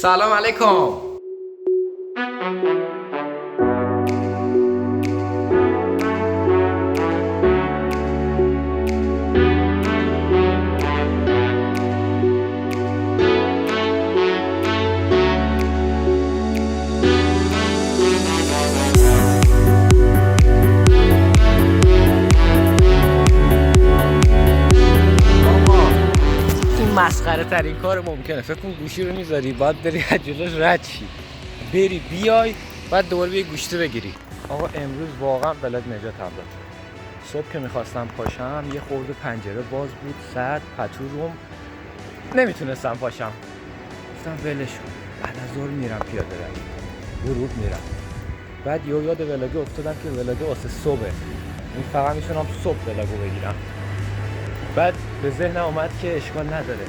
سلام علیکم. مسخره ترین کار ممکنه. فکر کن گوشی رو میذاری باید بری از جلوش رد شی، بری بیای بعد دوباره بیای گوشی بگیری. آقا امروز واقعا بلد نجاتم داد. صبح که میخواستم پاشم یه خورده پنجره باز بود، سرد، پتو روم، نمیتونستم پاشم. گفتم ولش کن، بعد از ظهر میرم پیاده روی، غروب میرم. بعد یاد ولاگه افتادم که ولاگه واسه صبحه، این فقط میتونم صبح ولاگو بگیرم. بعد به ذهنم اومد که اشکال نداره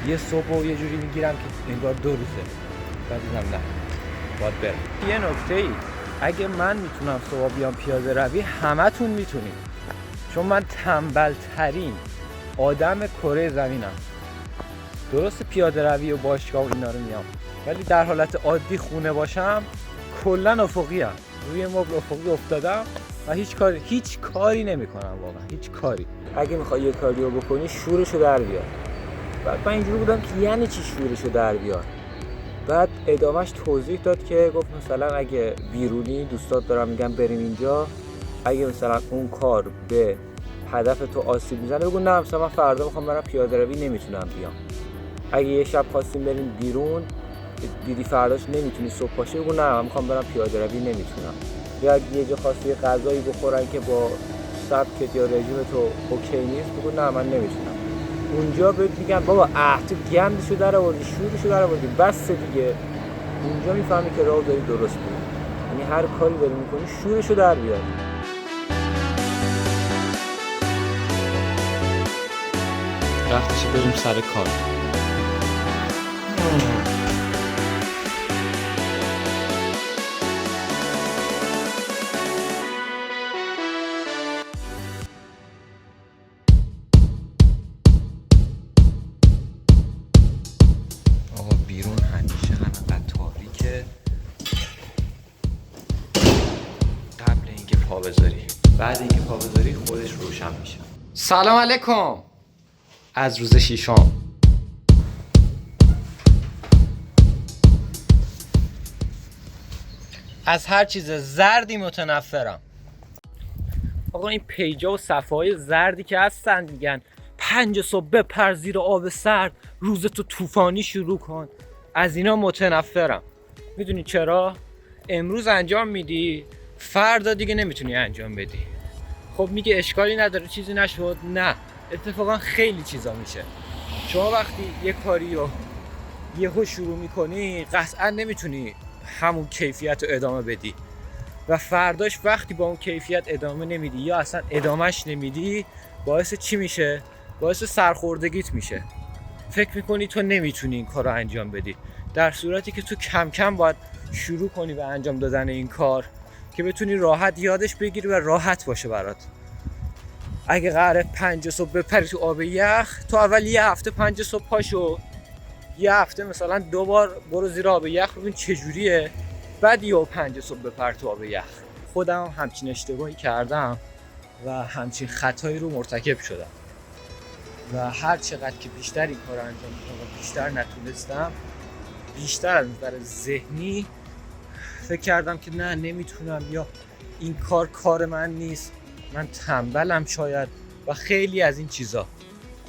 یه صبح و یه جوری میگیرم که انگار 2 روزه. بعد دیدم نه، باید برم. یه نکته ای، اگه من میتونم صبح بیام پیاده روی، همتون میتونید. چون من تنبل ترین آدم کره زمینم. درست پیاده روی و باشگاه و اینا رو میام، ولی در حالت عادی خونه باشم کلا افقی ام، روی مبل افقی افتادم و هیچ کاری نمیکنم. واقعا هیچ کاری. اگه میخوای یه کاری رو بکنی شورشو در بیار. بعد من اینجوری بودم که یعنی چی شورشو در بیار؟ بعد ادامهش توضیح داد که گفت مثلا اگه بیرونی دوستات دارم میگن بریم اینجا، اگه مثلا اون کار به هدف تو آسیب میزنه بگو نه، مثلا من فردا میخوام برم پیاده روی نمیتونم بیام. اگه یه شب خواستیم بریم بیرون دیدی فرداش نمیتونی صبح پاشی، بگو نه من میخوام برم پیاده روی نمیتونم. یا اگه یه جا خواستی غذایی بخورن که با سبکت یا رژیم تو اوکی نیست، بگو نه من نمیتونم. اونجا بهت میگن بابا تو گندشو در آوردی، شورشو در آوردی، بس دیگه. اونجا میفهمی که راه داری درست میری. یعنی هر کاری داری میکنی شورشو در بیاری. وقتش بریم سر کار. آقا بیرون همیشه همینقدر تاریکه. قبل اینکه پا بذاری، بعد اینکه پا بذاری خودش روشن میشه. سلام علیکم. از روز ششم. از هر چیز زردی متنفرم. آقا این پیجا و صفحه‌های زردی که هستن میگن 5 صبح بپر زیر آب سرد، روزتو طوفانی شروع کن، از اینا متنفرم. میدونی چرا؟ امروز انجام میدی، فردا دیگه نمیتونی انجام بدی. خب میگه اشکالی نداره، چیزی نشد. نه، اتفاقا خیلی چیزا میشه. شما وقتی یه کاری رو یهو شروع میکنی قطعا نمیتونی همون کیفیت رو ادامه بدی و فرداش وقتی با اون کیفیت ادامه نمیدی یا اصلا ادامهش نمیدی، باعث چی میشه؟ باعث سرخوردگیت میشه. فکر میکنی تو نمیتونی این کار رو انجام بدی، در صورتی که تو کم کم باید شروع کنی به انجام دادن این کار که بتونی راحت یادش بگیری و راحت باشه برات. اگه قراره 5 صبح بپری تو آب یخ، تو اول یه هفته 5 صبح پاشو، یه هفته مثلا 2 بار برو زیر آب یخ ببین چجوریه، بعد یه 5 صبح بپر تو آب یخ. خودم همچین اشتباهی کردم و همچین خطایی رو مرتکب شدم و هر چقدر که بیشتر این کار رو انجام میدم و بیشتر نتونستم، بیشتر از نظر ذهنی فکر کردم که نه نمیتونم، یا این کار من نیست، من تنبلم شاید و خیلی از این چیزا.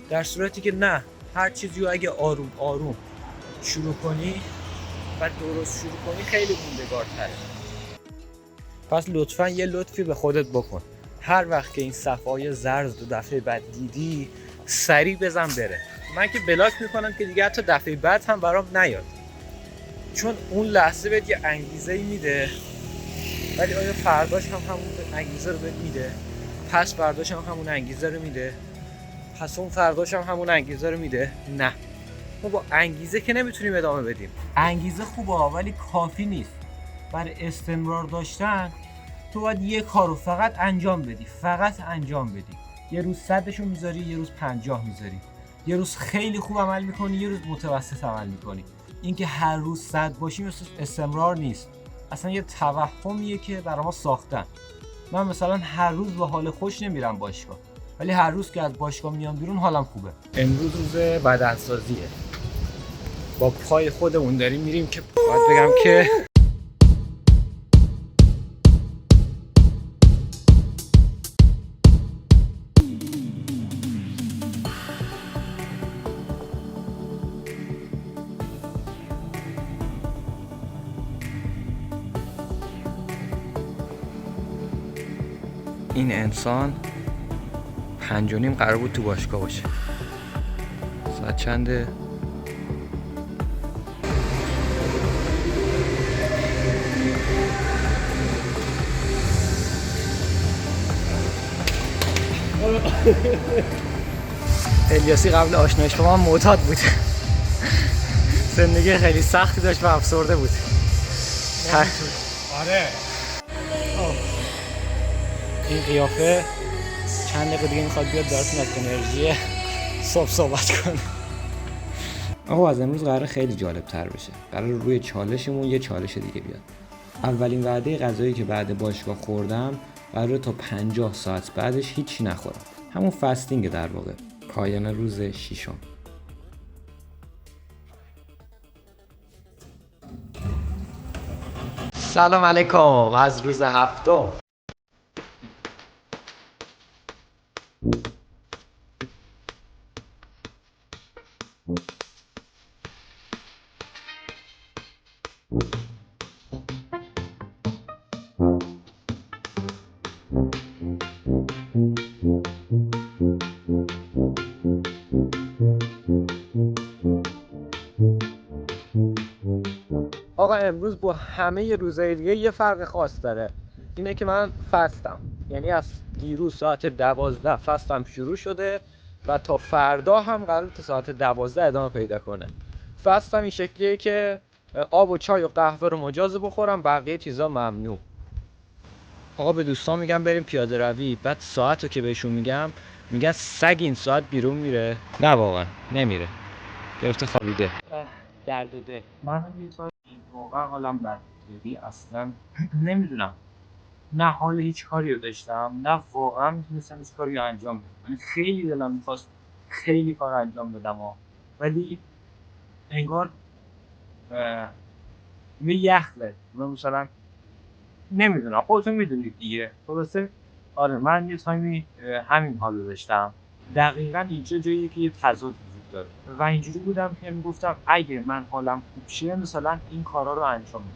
در صورتی که نه، هر چیزی رو اگه آروم آروم شروع کنی و درست شروع کنی خیلی موندگارتره. پس لطفاً یه لطفی به خودت بکن، هر وقت که این صفحه‌های زرد دو دفعه بعد دیدی سریع بزن بره. من که بلاک میکنم که دیگه حتی دفعه بعد هم برام نیاد، چون اون لحظه بهت یه انگیزه‌ای میده، ولی آیا فرداش هم همون انگیزه رو بهت میده؟ پس فرداش هم همون انگیزه رو میده؟ پس اون فرداش هم همون انگیزه رو میده؟ نه، ما با انگیزه که نمیتونیم ادامه بدیم. انگیزه خوبه ولی کافی نیست. برای استمرار داشتن تو باید یه کارو فقط انجام بدی، فقط انجام بدی. یه روز 100شو میذاری، یه روز 50 میذاری، یه روز خیلی خوب عمل میکنی، یه روز متوسط عمل میکنی. اینکه هر روز 100 باشیم مثل استمرار نیست، اصلا یه توهمیه که برای ما ساختن. من مثلا هر روز به حال خوش نمیرم باشگاه، ولی هر روز که از باشگاه میام بیرون حالم خوبه. امروز روز بدنسازیه، با پای خودمون داریم میریم که باید بگم که این انسان 5:30 قرار بود تو باشگاه باشه. ساعت چنده؟ الیاسی قبل آشنایش با من معتاد بود. زندگی خیلی سختی داشت و افسرده بود. آره. این قیافه چند دقیقه دیگه میخواد بیاد براتون از انرژی صبح صحبت کنه. آقا از امروز قراره خیلی جالب تر بشه. قراره روی چالشمون یه چالش دیگه بیاد. اولین وعده غذایی که بعد باشگاه خوردم قراره تا 50 ساعت بعدش هیچی نخورم. همون فستینگ در واقع. پایان روز 6م. سلام علیکم از روز 7م. آقا امروز با همه روزهای دیگه یه فرق خاص داره، اینه که من فستم. یعنی از دیروز ساعت 12 فستم شروع شده و تا فردا هم قرار تا ساعت 12 ادامه پیدا کنه. فستم این شکلیه که آب و چای و قهوه رو مجاز بخورم، بقیه چیزا ممنوع. آقا به دوستان میگم بریم پیاده روی، بعد ساعت رو که بهشون میگن سگ این ساعت بیرون میره. نه واقعا نمیره، گرفته خوابیده. درد ده من واقعا حالم بد. اصلا نمیدونم، نه حال هیچ کاری رو داشتم، نه واقعا میتونستم هیچ کاری رو انجام بدم. من خیلی دلم میخواست خیلی کار انجام بدم ولی انگار یه یخ زد. من مثلا نمیدونم، خودتون میدونید دیگه. خلاصه آره من یه تایمی همین حال رو داشتم. دقیقا اینجا جاییه که یه تضاد وجود داره و اینجوری بودم که میگفتم اگه من حالم خوب شه مثلا این کارا رو انجام بدم.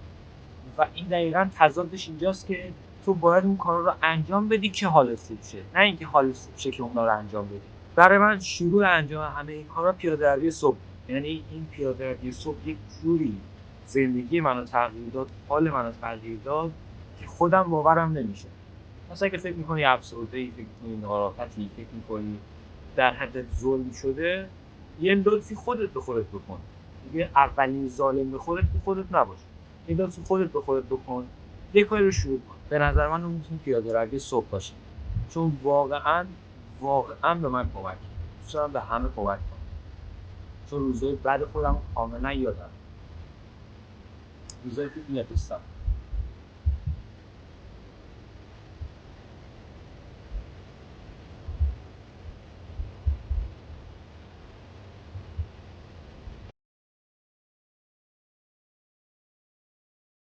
و این دقیقاً تضادش اینجاست که تو باید اون کارا رو انجام بدی که حالت خوب شه، نه اینکه حالت خوب شه که اونا رو انجام بدی. برای من شروع انجام همه این کارا پیاده روی صبح. یعنی این پیاده روی صبح یک جوری زندگی منو تغییر داد، حال منو تغییر داد که خودم باورم نمیشه. مثلا که فکر می‌کنی افسرده‌ای، فکر می‌کنی ناراحتی، فکر می‌کنی در حد ظلم شده، یه لطفی خودت به خودت بکن. دیگه اولین ظالم به خودت نباش. این لطفی خودت به خودت بکن. یه کاری رو شروع کن. به نظر من اون میتونه پیاده روی صبح باشه. چون واقعاً به من کمک کرد. دوست دارم به همه کمک کنم. چون روزای بعد خودم کاملا یادم. روزایی که نیستم.